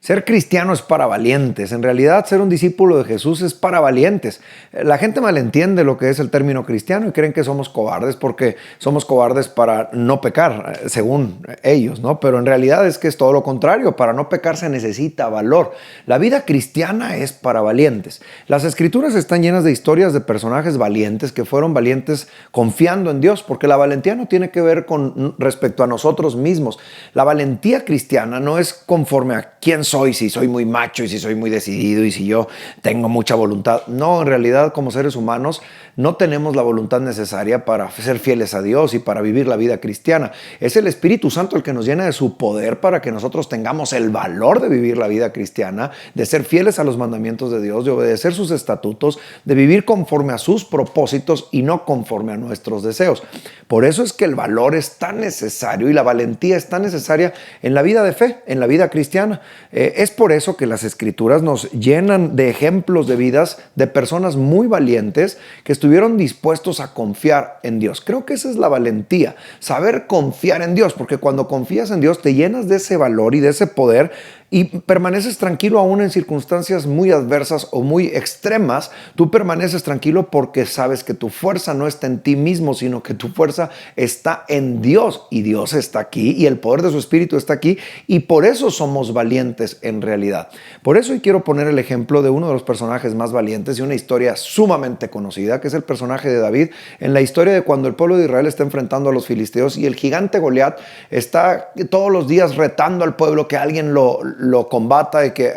Ser cristiano es para valientes. En realidad, ser un discípulo de Jesús es para valientes. La gente malentiende lo que es el término cristiano y creen que somos cobardes porque somos cobardes para no pecar, según ellos, ¿no? Pero en realidad es que es todo lo contrario. Para no pecar se necesita valor. La vida cristiana es para valientes. Las escrituras están llenas de historias de personajes valientes que fueron valientes confiando en Dios, porque la valentía no tiene que ver con respecto a nosotros mismos. La valentía cristiana no es conforme a quién soy, si soy muy macho y si soy muy decidido y si yo tengo mucha voluntad. No, en realidad como seres humanos no tenemos la voluntad necesaria para ser fieles a Dios y para vivir la vida cristiana. Es el Espíritu Santo el que nos llena de su poder para que nosotros tengamos el valor de vivir la vida cristiana, de ser fieles a los mandamientos de Dios, de obedecer sus estatutos, de vivir conforme a sus propósitos y no conforme a nuestros deseos. Por eso es que el valor es tan necesario y la valentía es tan necesaria en la vida de fe, en la vida cristiana. Es por eso que las escrituras nos llenan de ejemplos de vidas de personas muy valientes que estuvieron dispuestos a confiar en Dios. Creo que esa es la valentía, saber confiar en Dios, porque cuando confías en Dios te llenas de ese valor y de ese poder y permaneces tranquilo aún en circunstancias muy adversas o muy extremas. Tú permaneces tranquilo porque sabes que tu fuerza no está en ti mismo, sino que tu fuerza está en Dios y Dios está aquí y el poder de su Espíritu está aquí y por eso somos valientes en realidad. Por eso hoy quiero poner el ejemplo de uno de los personajes más valientes y una historia sumamente conocida, que es el personaje de David, en la historia de cuando el pueblo de Israel está enfrentando a los filisteos y el gigante Goliat está todos los días retando al pueblo que alguien lo combata y que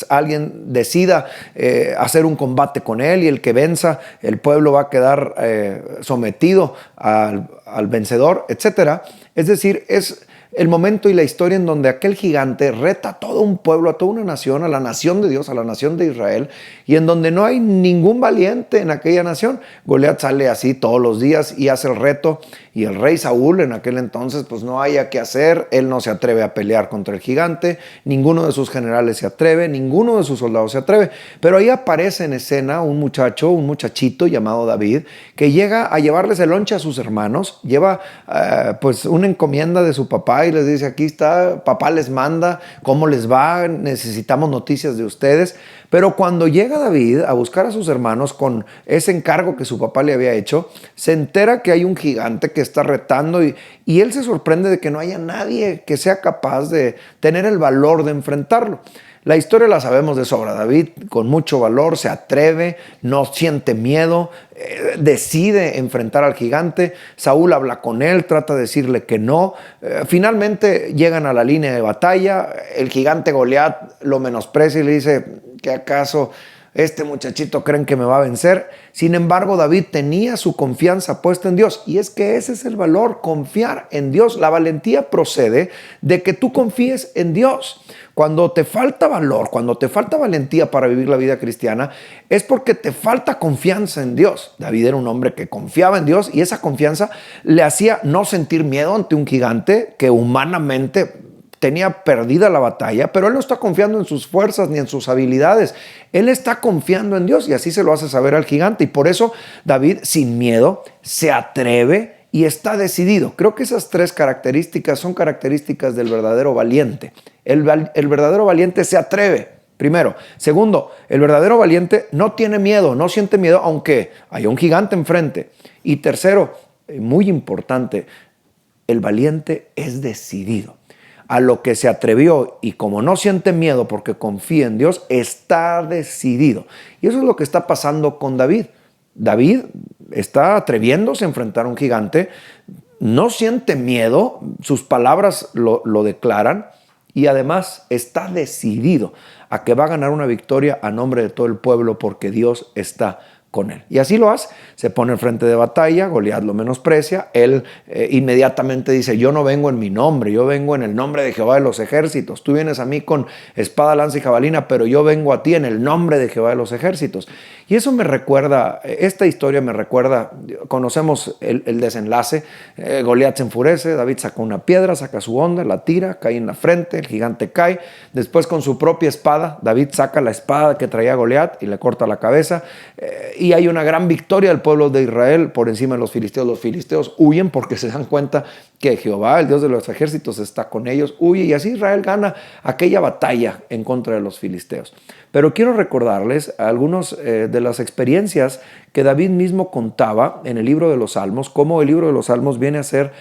alguien decida hacer un combate con él y el que venza, el pueblo va a quedar sometido al vencedor, etc. Es decir, es el momento y la historia en donde aquel gigante reta a todo un pueblo, a toda una nación, a la nación de Dios, a la nación de Israel, y en donde no hay ningún valiente en aquella nación. Goliat sale así todos los días y hace el reto, y el rey Saúl en aquel entonces pues no haya qué hacer, él no se atreve a pelear contra el gigante, ninguno de sus generales se atreve, ninguno de sus soldados se atreve, pero ahí aparece en escena un muchachito llamado David, que llega a llevarles el lonche a sus hermanos, lleva pues una encomienda de su papá y les dice: aquí está, papá les manda, ¿cómo les va? Necesitamos noticias de ustedes. Pero cuando llega David a buscar a sus hermanos con ese encargo que su papá le había hecho, se entera que hay un gigante que está retando y él se sorprende de que no haya nadie que sea capaz de tener el valor de enfrentarlo. La historia la sabemos de sobra. David, con mucho valor, se atreve, no siente miedo, decide enfrentar al gigante. Saúl habla con él, trata de decirle que no. Finalmente llegan a la línea de batalla. El gigante Goliat lo menosprecia y le dice: ¿qué acaso este muchachito creen que me va a vencer? Sin embargo, David tenía su confianza puesta en Dios. Y es que ese es el valor, confiar en Dios. La valentía procede de que tú confíes en Dios. Cuando te falta valor, cuando te falta valentía para vivir la vida cristiana, es porque te falta confianza en Dios. David era un hombre que confiaba en Dios y esa confianza le hacía no sentir miedo ante un gigante que humanamente tenía perdida la batalla, pero él no está confiando en sus fuerzas ni en sus habilidades. Él está confiando en Dios y así se lo hace saber al gigante. Y por eso David, sin miedo, se atreve y está decidido. Creo que esas tres características son características del verdadero valiente. El verdadero valiente se atreve, primero. Segundo, el verdadero valiente no tiene miedo, no siente miedo aunque haya un gigante enfrente. Y tercero, muy importante, el valiente es decidido. A lo que se atrevió y como no siente miedo porque confía en Dios, está decidido. Y eso es lo que está pasando con David. David está atreviéndose a enfrentar a un gigante, no siente miedo, sus palabras lo declaran y además está decidido a que va a ganar una victoria a nombre de todo el pueblo porque Dios está con él. Y así lo hace, se pone al frente de batalla, Goliat lo menosprecia, él inmediatamente dice: yo no vengo en mi nombre, yo vengo en el nombre de Jehová de los ejércitos, tú vienes a mí con espada, lanza y jabalina, pero yo vengo a ti en el nombre de Jehová de los ejércitos. Y eso me recuerda, esta historia me recuerda, conocemos el desenlace, Goliat se enfurece, David saca una piedra, saca su honda, la tira, cae en la frente, el gigante cae, después con su propia espada, David saca la espada que traía Goliat y le corta la cabeza, y hay una gran victoria del pueblo de Israel por encima de los filisteos. Los filisteos huyen porque se dan cuenta que Jehová, el Dios de los ejércitos, está con ellos, huye, y así Israel gana aquella batalla en contra de los filisteos. Pero quiero recordarles algunas de las experiencias que David mismo contaba en el libro de los Salmos, cómo el libro de los Salmos viene a ser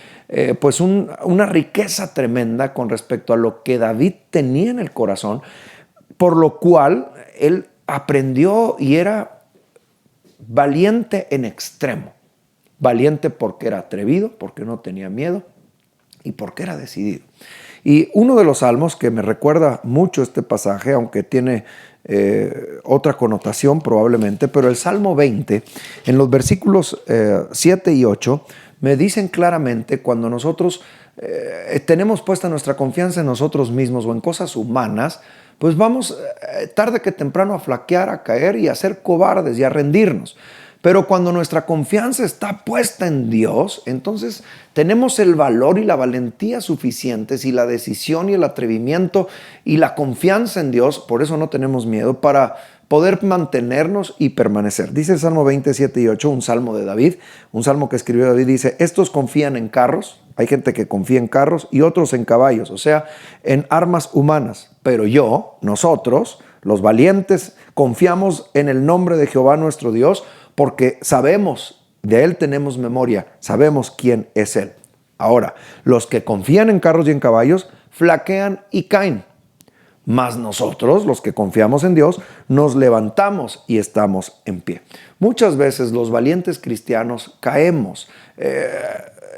pues una riqueza tremenda con respecto a lo que David tenía en el corazón, por lo cual él aprendió y era valiente en extremo. Valiente porque era atrevido, porque no tenía miedo y porque era decidido. Y uno de los salmos que me recuerda mucho este pasaje, aunque tiene otra connotación probablemente, pero el Salmo 20, en los versículos 7 y 8, me dicen claramente cuando nosotros tenemos puesta nuestra confianza en nosotros mismos o en cosas humanas, pues vamos tarde que temprano a flaquear, a caer y a ser cobardes y a rendirnos. Pero cuando nuestra confianza está puesta en Dios, entonces tenemos el valor y la valentía suficientes y la decisión y el atrevimiento y la confianza en Dios, por eso no tenemos miedo, para poder mantenernos y permanecer. Dice el Salmo 27 y 8, un salmo de David, un salmo que escribió David, dice: estos confían en carros, hay gente que confía en carros y otros en caballos, o sea, en armas humanas. Pero nosotros, los valientes, confiamos en el nombre de Jehová nuestro Dios, porque sabemos, de Él tenemos memoria, sabemos quién es Él. Ahora, los que confían en carros y en caballos, flaquean y caen. Mas nosotros, los que confiamos en Dios, nos levantamos y estamos en pie. Muchas veces los valientes cristianos caemos.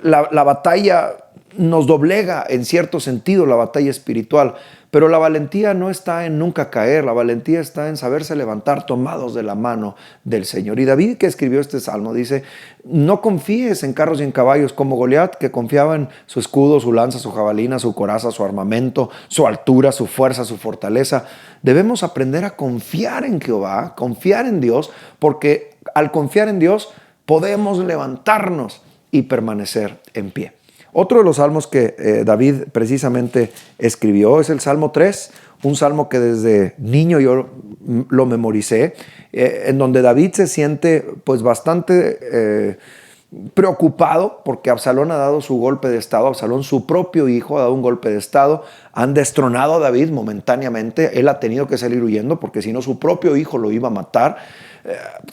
La batalla nos doblega en cierto sentido, la batalla espiritual. Pero la valentía no está en nunca caer, la valentía está en saberse levantar tomados de la mano del Señor. Y David, que escribió este salmo, dice: no confíes en carros y en caballos como Goliat, que confiaba en su escudo, su lanza, su jabalina, su coraza, su armamento, su altura, su fuerza, su fortaleza. Debemos aprender a confiar en Jehová, confiar en Dios, porque al confiar en Dios podemos levantarnos y permanecer en pie. Otro de los salmos que David precisamente escribió es el Salmo 3, un salmo que desde niño yo lo memoricé, en donde David se siente pues bastante preocupado porque Absalón ha dado su golpe de estado. Absalón, su propio hijo, ha dado un golpe de estado. Han destronado a David momentáneamente. Él ha tenido que salir huyendo porque si no su propio hijo lo iba a matar.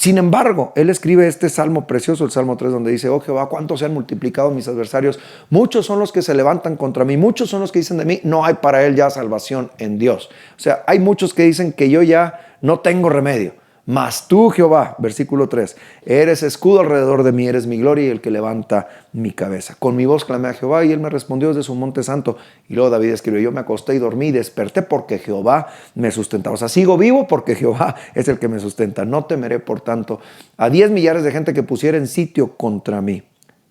Sin embargo, él escribe este salmo precioso, el Salmo 3, donde dice: oh Jehová, cuánto se han multiplicado mis adversarios, muchos son los que se levantan contra mí, muchos son los que dicen de mí, no hay para él ya salvación en Dios. O sea, hay muchos que dicen que yo ya no tengo remedio. Mas tú, Jehová, versículo 3, eres escudo alrededor de mí, eres mi gloria y el que levanta mi cabeza. Con mi voz clamé a Jehová y él me respondió desde su monte santo. Y luego David escribió: yo me acosté y dormí y desperté porque Jehová me sustentaba. O sea, sigo vivo porque Jehová es el que me sustenta. No temeré, por tanto, a 10 millares de gente que pusiera en sitio contra mí.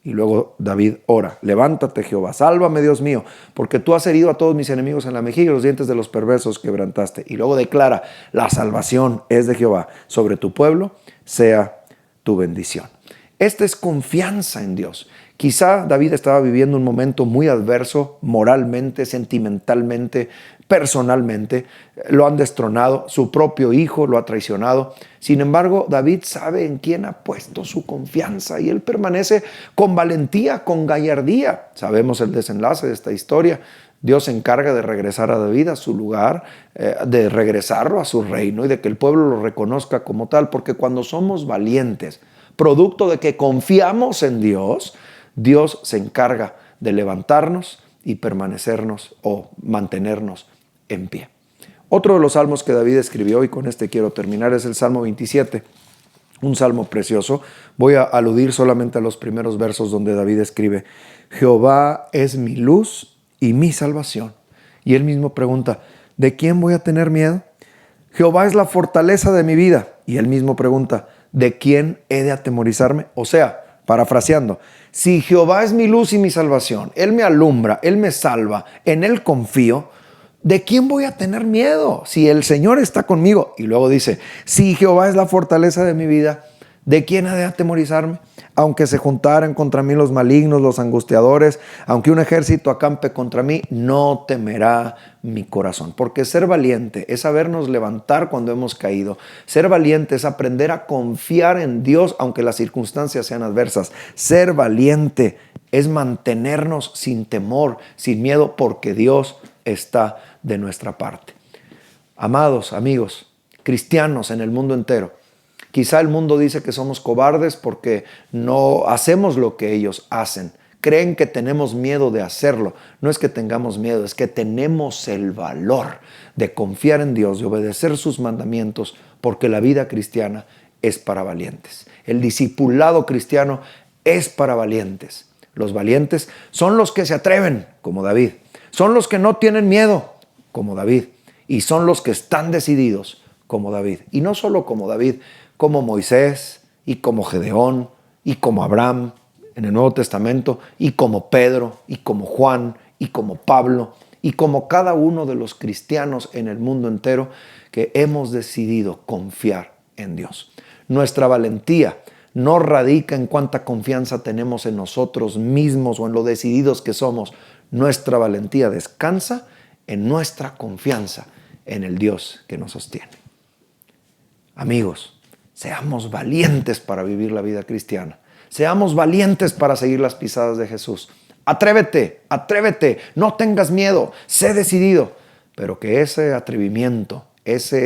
Y luego David ora: levántate, Jehová, sálvame, Dios mío, porque tú has herido a todos mis enemigos en la mejilla y los dientes de los perversos quebrantaste. Y luego declara: la salvación es de Jehová, sobre tu pueblo sea tu bendición. Esta es confianza en Dios. Quizá David estaba viviendo un momento muy adverso, moralmente, sentimentalmente, personalmente. Lo han destronado, su propio hijo lo ha traicionado. Sin embargo, David sabe en quién ha puesto su confianza y él permanece con valentía, con gallardía. Sabemos el desenlace de esta historia. Dios se encarga de regresar a David a su lugar, de regresarlo a su reino y de que el pueblo lo reconozca como tal, porque cuando somos valientes, producto de que confiamos en Dios, Dios se encarga de levantarnos y permanecernos o mantenernos en pie. Otro de los salmos que David escribió, y con este quiero terminar, es el Salmo 27, un salmo precioso. Voy a aludir solamente a los primeros versos donde David escribe: Jehová es mi luz y mi salvación. Y él mismo pregunta: ¿de quién voy a tener miedo? Jehová es la fortaleza de mi vida. Y él mismo pregunta: ¿de quién he de atemorizarme? O sea, parafraseando, si Jehová es mi luz y mi salvación, Él me alumbra, Él me salva, en Él confío, ¿de quién voy a tener miedo? Si el Señor está conmigo. Y luego dice: si Jehová es la fortaleza de mi vida, ¿De quién ha de atemorizarme? Aunque se juntaran contra mí los malignos, los angustiadores, aunque un ejército acampe contra mí, no temerá mi corazón. Porque ser valiente es sabernos levantar cuando hemos caído. Ser valiente es aprender a confiar en Dios aunque las circunstancias sean adversas. Ser valiente es mantenernos sin temor, sin miedo, porque Dios está de nuestra parte. Amados amigos, cristianos en el mundo entero, quizá el mundo dice que somos cobardes porque no hacemos lo que ellos hacen. Creen que tenemos miedo de hacerlo. No es que tengamos miedo, es que tenemos el valor de confiar en Dios, de obedecer sus mandamientos, porque la vida cristiana es para valientes. El discipulado cristiano es para valientes. Los valientes son los que se atreven, como David. Son los que no tienen miedo, como David. Y son los que están decididos, como David. Y no solo como David, como Moisés y como Gedeón y como Abraham en el Nuevo Testamento y como Pedro y como Juan y como Pablo y como cada uno de los cristianos en el mundo entero que hemos decidido confiar en Dios. Nuestra valentía no radica en cuánta confianza tenemos en nosotros mismos o en lo decididos que somos. Nuestra valentía descansa en nuestra confianza en el Dios que nos sostiene. Amigos, seamos valientes para vivir la vida cristiana. Seamos valientes para seguir las pisadas de Jesús. Atrévete, atrévete, no tengas miedo, sé decidido. Pero que ese atrevimiento, esa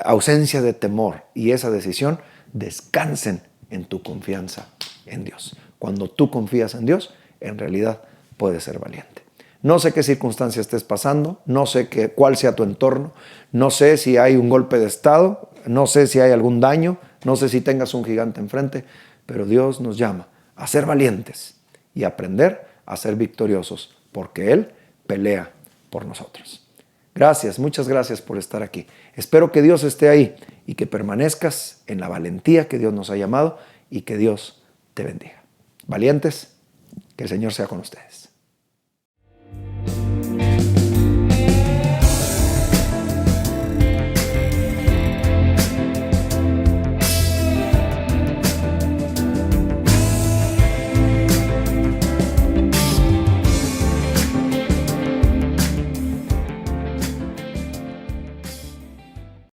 ausencia de temor y esa decisión descansen en tu confianza en Dios. Cuando tú confías en Dios, en realidad puedes ser valiente. No sé qué circunstancia estés pasando, no sé cuál sea tu entorno, no sé si hay un golpe de estado, no sé si hay algún daño, no sé si tengas un gigante enfrente, pero Dios nos llama a ser valientes y aprender a ser victoriosos, porque Él pelea por nosotros. Gracias, muchas gracias por estar aquí. Espero que Dios esté ahí y que permanezcas en la valentía que Dios nos ha llamado y que Dios te bendiga. Valientes, que el Señor sea con ustedes.